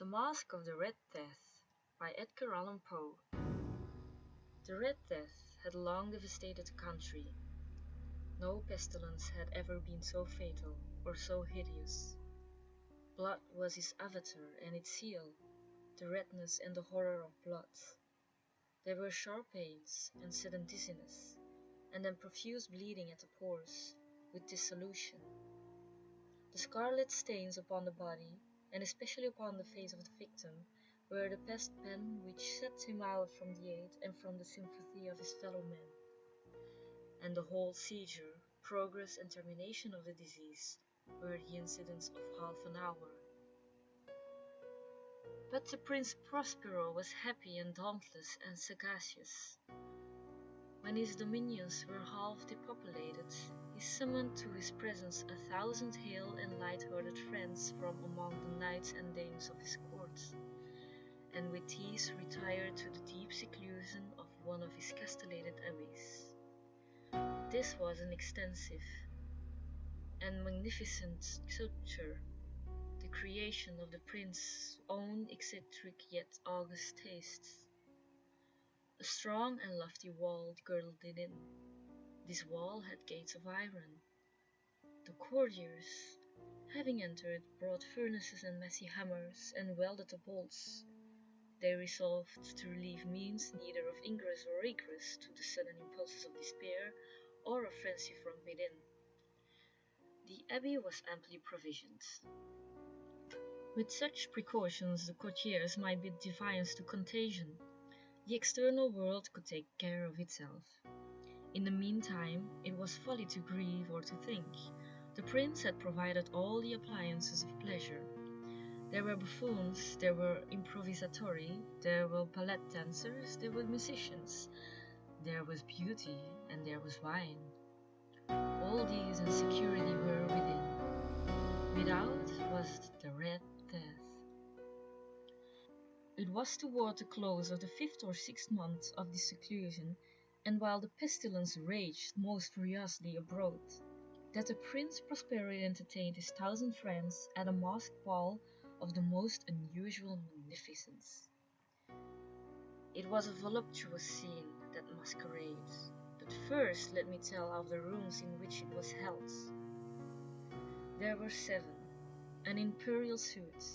The Masque of the Red Death by Edgar Allan Poe. The Red Death had long devastated the country. No pestilence had ever been so fatal or so hideous. Blood was its avatar and its seal, the redness and the horror of blood. There were sharp pains and sudden dizziness, and then profuse bleeding at the pores, with dissolution. The scarlet stains upon the body, and especially upon the face of the victim, were the pest pen which set him out from the aid and from the sympathy of his fellow men. And the whole seizure, progress and termination of the disease were the incidents of half an hour. But the Prince Prospero was happy and dauntless and sagacious. When his dominions were half depopulated, he summoned to his presence 1,000 hale and light-hearted friends from among the knights and dames of his court, and with these retired to the deep seclusion of one of his castellated abbeys. This was an extensive and magnificent sculpture, the creation of the prince's own eccentric yet august tastes. A strong and lofty wall girdled it in. This wall had gates of iron. The courtiers, having entered, brought furnaces and massy hammers, and welded the bolts. They resolved to relieve means neither of ingress or egress to the sudden impulses of despair, or of frenzy from within. The abbey was amply provisioned. With such precautions the courtiers might bid defiance to contagion. The external world could take care of itself. In the meantime, it was folly to grieve or to think. The prince had provided all the appliances of pleasure. There were buffoons, there were improvisatori, there were ballet dancers, there were musicians, there was beauty, and there was wine. All these and security were within. Without was the Red Death. It was toward the close of the 5th or 6th month of this seclusion, and while the pestilence raged most furiously abroad, that the Prince Prospero entertained his 1,000 friends at a masked ball of the most unusual magnificence. It was a voluptuous scene, that masquerade, but first let me tell of the rooms in which it was held. There were 7, an imperial suite.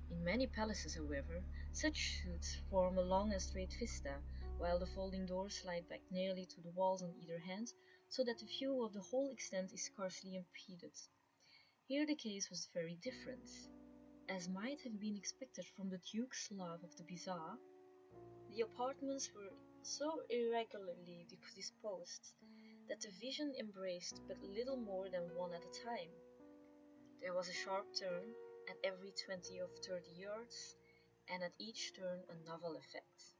In many palaces, however, such suites form a long and straight vista, while the folding doors slide back nearly to the walls on either hand, so that the view of the whole extent is scarcely impeded. Here the case was very different. As might have been expected from the Duke's love of the bizarre, the apartments were so irregularly disposed that the vision embraced but little more than one at a time. There was a sharp turn at every 20 or 30 yards, and at each turn a novel effect.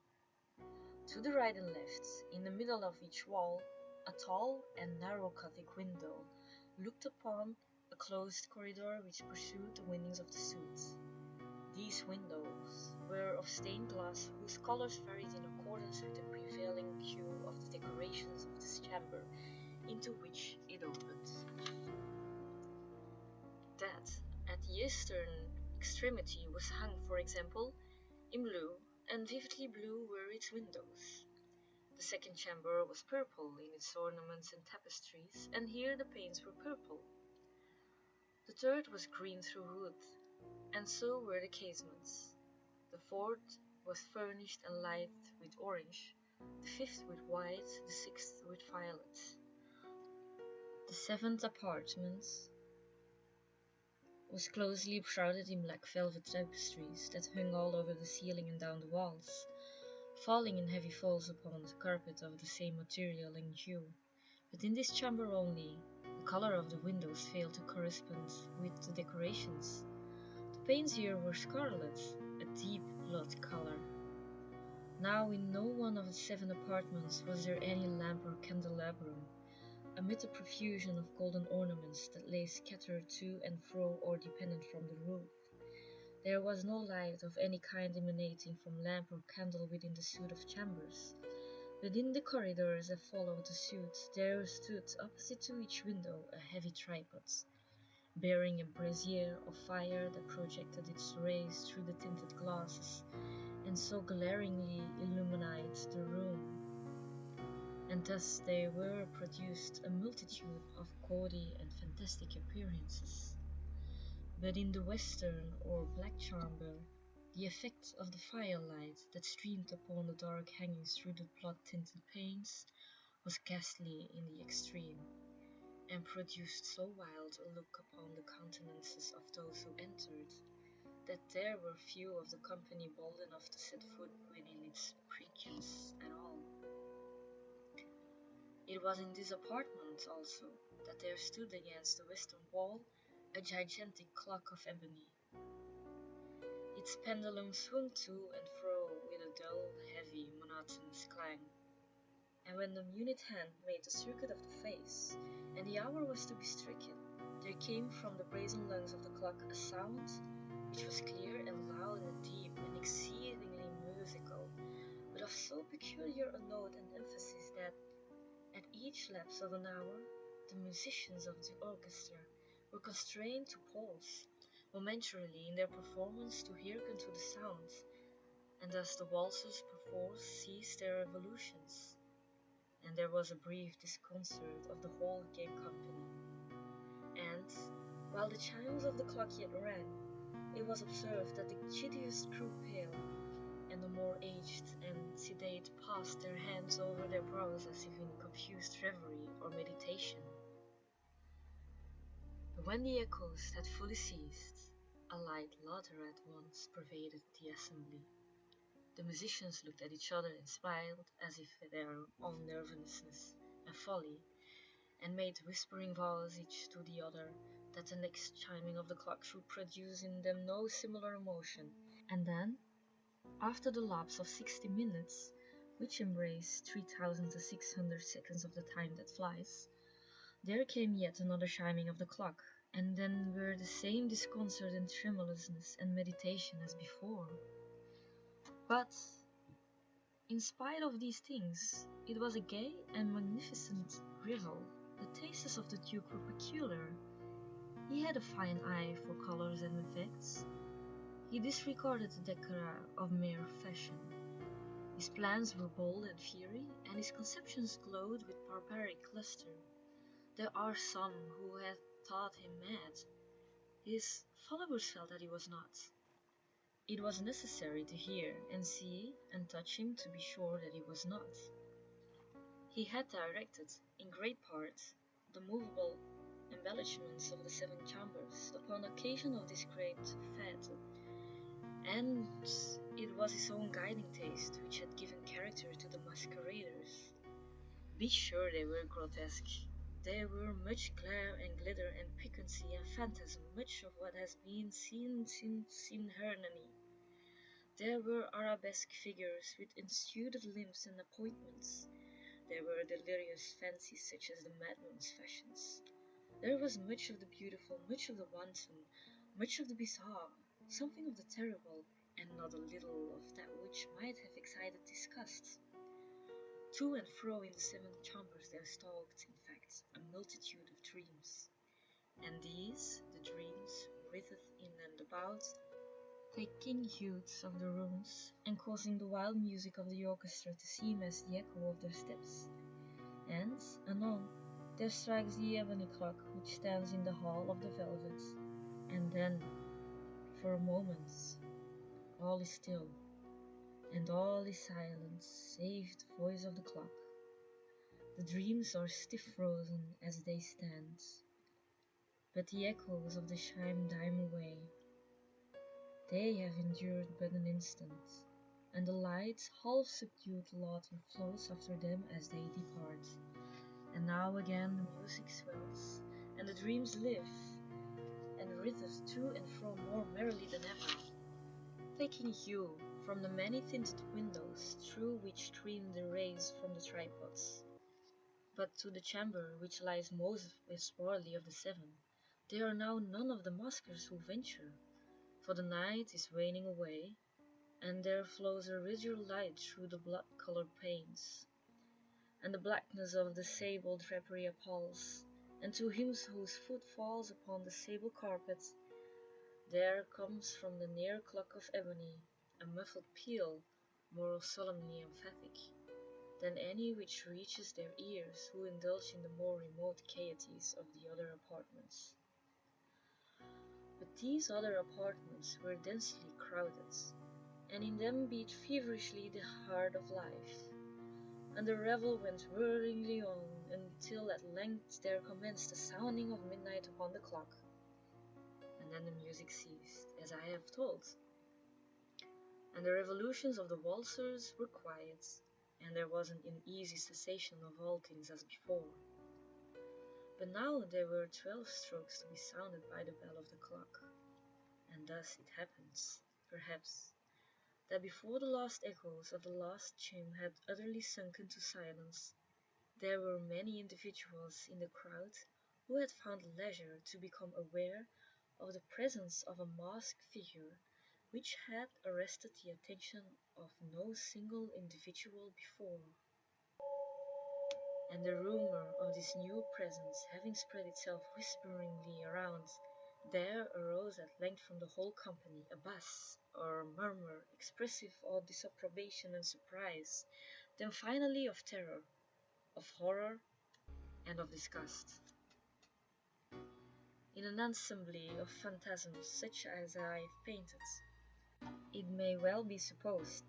To the right and left, in the middle of each wall, a tall and narrow Gothic window looked upon a closed corridor which pursued the windings of the suite. These windows were of stained glass whose colors varied in accordance with the prevailing hue of the decorations of this chamber into which it opened. That at the eastern extremity was hung, for example, in blue, and vividly blue were its windows. The second chamber was purple in its ornaments and tapestries, and here the panes were purple. The third was green through wood, and so were the casements. The fourth was furnished and lighted with orange, the fifth with white, the sixth with violet. The 7th apartment was closely shrouded in black velvet tapestries that hung all over the ceiling and down the walls, falling in heavy folds upon the carpet of the same material and hue. But in this chamber only, the color of the windows failed to correspond with the decorations. The panes here were scarlet, a deep blood color. Now in no one of the 7 apartments was there any lamp or candelabrum. Amid the profusion of golden ornaments that lay scattered to and fro or depended from the roof, there was no light of any kind emanating from lamp or candle within the suite of chambers. Within the corridors that followed the suite, there stood opposite to each window a heavy tripod, bearing a brazier of fire that projected its rays through the tinted glasses and so glaringly illumined the room. And thus there were produced a multitude of gaudy and fantastic appearances. But in the western or black chamber, the effect of the firelight that streamed upon the dark hangings through the blood-tinted panes was ghastly in the extreme, and produced so wild a look upon the countenances of those who entered, that there were few of the company bold enough to set foot within its precincts at all. It was in this apartment, also, that there stood against the western wall a gigantic clock of ebony. Its pendulum swung to and fro with a dull, heavy, monotonous clang, and when the minute hand made the circuit of the face, and the hour was to be stricken, there came from the brazen lungs of the clock a sound which was clear and loud and deep and exceedingly musical, but of so peculiar a note and emphasis that, at each lapse of an hour, the musicians of the orchestra were constrained to pause momentarily in their performance to hearken to the sound, and thus the waltzers perforce ceased their revolutions, and there was a brief disconcert of the whole gay company. And, while the chimes of the clock yet rang, it was observed that the chiddiest grew pale, and the more aged and sedate passed their hands over their brows as if in confused reverie or meditation. But when the echoes had fully ceased, a light laughter at once pervaded the assembly. The musicians looked at each other and smiled as if at their own nervousness and folly, and made whispering vows each to the other that the next chiming of the clock should produce in them no similar emotion. And then, after the lapse of 60 minutes, which embrace 3,600 seconds of the time that flies, there came yet another chiming of the clock, and then were the same disconcert and tremulousness and meditation as before. But, in spite of these things, it was a gay and magnificent revel. The tastes of the Duke were peculiar. He had a fine eye for colours and effects. He disregarded the decora of mere fashion. His plans were bold and fiery, and his conceptions glowed with barbaric lustre. There are some who had thought him mad. His followers felt that he was not. It was necessary to hear and see and touch him to be sure that he was not. He had directed, in great part, the movable embellishments of the seven chambers upon occasion of this great fete, and it was his own guiding taste which had given character to the masqueraders. Be sure they were grotesque. There were much glare and glitter and piquancy and phantasm, much of what has been seen since in Hernani. There were arabesque figures with intuitive limbs and appointments. There were delirious fancies such as the madman's fashions. There was much of the beautiful, much of the wanton, much of the bizarre, something of the terrible, and not a little of that which might have excited disgust. To and fro in the seven chambers there stalked, in fact, a multitude of dreams, and these, the dreams, writhed in and about, taking hues of the rooms, and causing the wild music of the orchestra to seem as the echo of their steps. And, anon, there strikes the ebony clock which stands in the hall of the velvet, and then, for a moment, all is still, and all is silent, save the voice of the clock. The dreams are stiff frozen as they stand, but the echoes of the chime die away. They have endured but an instant, and the light, half-subdued laughter floats after them as they depart. And now again the music swells, and the dreams live, and writhe to and fro more merrily than ever, taking hue from the many-tinted windows through which stream the rays from the tripods. But to the chamber which lies most westwardly of the seven, there are now none of the maskers who venture, for the night is waning away, and there flows a residual light through the blood-colored panes, and the blackness of the sable drapery appalls, and to him whose foot falls upon the sable carpet, there comes from the near clock of ebony a muffled peal more solemnly emphatic than any which reaches their ears who indulge in the more remote gaieties of the other apartments. But these other apartments were densely crowded, and in them beat feverishly the heart of life, and the revel went whirlingly on until at length there commenced the sounding of midnight upon the clock, and then the music ceased, as I have told, and the revolutions of the waltzers were quiet, and there was an uneasy cessation of all things as before. But now there were 12 strokes to be sounded by the bell of the clock, and thus it happens, perhaps, that before the last echoes of the last chime had utterly sunk into silence, there were many individuals in the crowd who had found leisure to become aware of the presence of a masked figure which had arrested the attention of no single individual before. And the rumor of this new presence having spread itself whisperingly around, there arose at length from the whole company a buzz or murmur expressive of disapprobation and surprise, then finally of terror, of horror, and of disgust. In an assembly of phantasms such as I have painted, it may well be supposed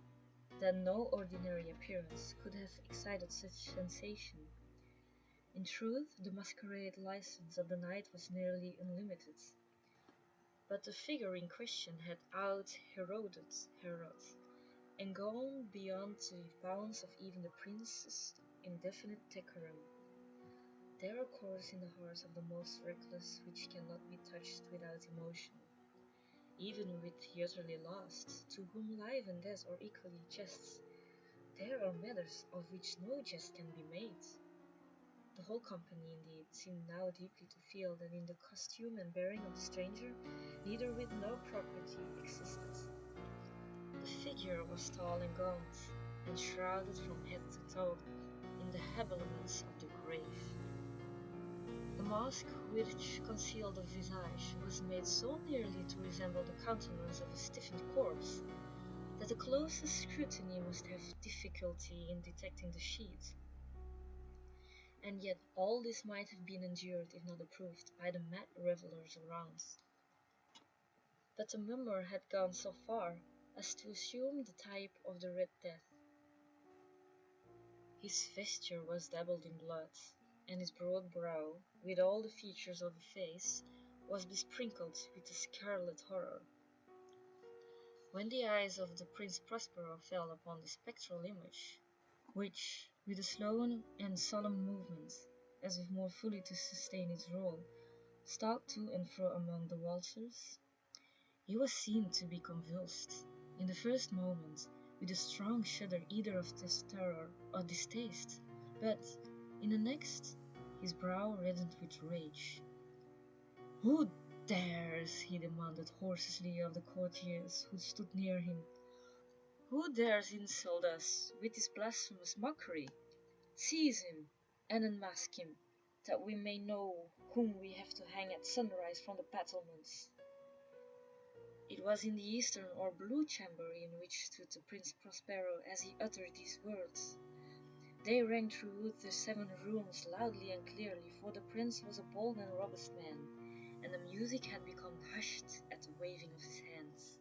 that no ordinary appearance could have excited such sensation. In truth, the masquerade license of the night was nearly unlimited, but the figure in question had out-Heroded Herod, and gone beyond the bounds of even the prince's indefinite decorum. There are chords in the hearts of the most reckless which cannot be touched without emotion, even with the utterly lost, to whom life and death are equally jests. There are matters of which no jest can be made. The whole company, indeed, seemed now deeply to feel that in the costume and bearing of the stranger neither wit nor property existed. The figure was tall and gaunt, and shrouded from head to toe in the habiliments of the grave. The mask which concealed the visage was made so nearly to resemble the countenance of a stiffened corpse that the closest scrutiny must have difficulty in detecting the sheath. And yet all this might have been endured, if not approved, by the mad revellers around. But the mummer had gone so far as to assume the type of the Red Death. His vesture was dabbled in blood, and his broad brow, with all the features of the face, was besprinkled with the scarlet horror. When the eyes of the Prince Prospero fell upon the spectral image, which, with a slow and solemn movement, as if more fully to sustain its role, stalked to and fro among the waltzers, he was seen to be convulsed, in the first moment, with a strong shudder either of terror or distaste, but, in the next, his brow reddened with rage. "Who dares," he demanded hoarsely of the courtiers who stood near him, "who dares insult us with this blasphemous mockery? Seize him, and unmask him, that we may know whom we have to hang at sunrise from the battlements." It was in the eastern or blue chamber in which stood the Prince Prospero as he uttered these words. They rang through the 7 rooms loudly and clearly, for the prince was a bold and robust man, and the music had become hushed at the waving of his hands.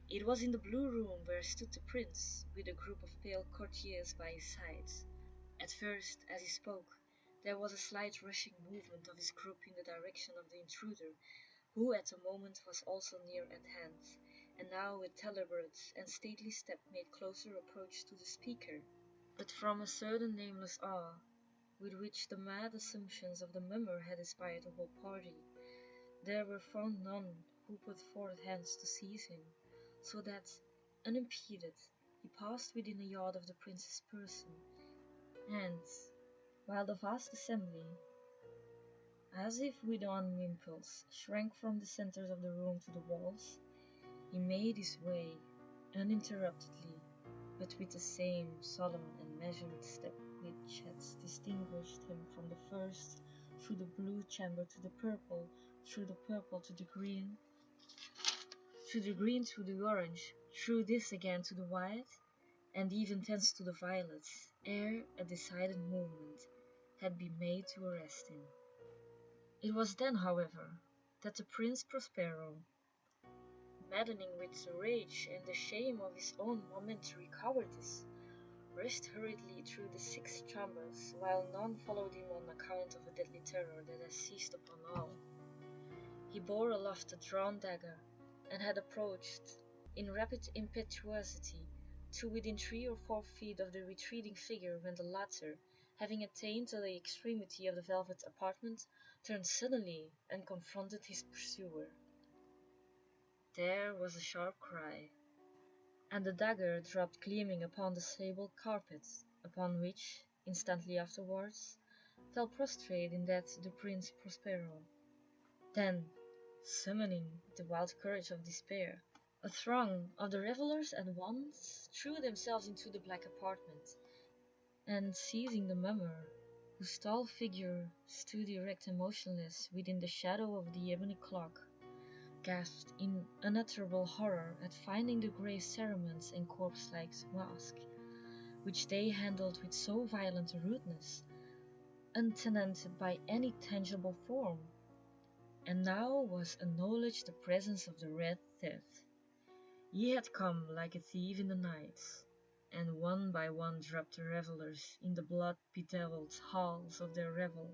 It was in the blue room where stood the prince, with a group of pale courtiers by his side. At first, as he spoke, there was a slight rushing movement of his group in the direction of the intruder, who at the moment was also near at hand, and now with deliberate and stately step made closer approach to the speaker. But from a certain nameless awe, with which the mad assumptions of the mummer had inspired the whole party, there were found none who put forth hands to seize him, so that, unimpeded, he passed within a yard of the prince's person, and, while the vast assembly, as if with one impulse, shrank from the centres of the room to the walls, he made his way, uninterruptedly, but with the same solemn and measured step which had distinguished him from the first, through the blue chamber to the purple, through the purple to the green, through the green to the orange, through this again to the white, and even thence to the violet, ere a decided movement had been made to arrest him. It was then, however, that the Prince Prospero, maddening with the rage and the shame of his own momentary cowardice, rushed hurriedly through the 6 chambers, while none followed him on account of a deadly terror that has seized upon all. He bore aloft a drawn dagger, and had approached, in rapid impetuosity, to within 3 or 4 feet of the retreating figure, when the latter, having attained to the extremity of the velvet apartment, turned suddenly and confronted his pursuer. There was a sharp cry, and the dagger dropped gleaming upon the sable carpet, upon which, instantly afterwards, fell prostrate in that the Prince Prospero. Then, summoning the wild courage of despair, a throng of the revellers at once threw themselves into the black apartment, and seizing the mummer, whose tall figure stood erect and motionless within the shadow of the ebony clock, gasped in unutterable horror at finding the grey cerements and corpse-like masque, which they handled with so violent a rudeness, untenanted by any tangible form. And now was acknowledged the presence of the Red Death. He had come like a thief in the night, and one by one dropped the revellers in the blood-bedevilled halls of their revel,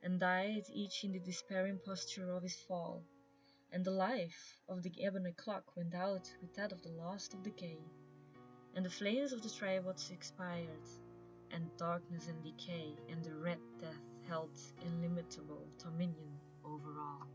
and died each in the despairing posture of his fall, and the life of the ebony clock went out with that of the last of decay, and the flames of the tripods expired, and darkness and decay and the Red Death held illimitable dominion over all.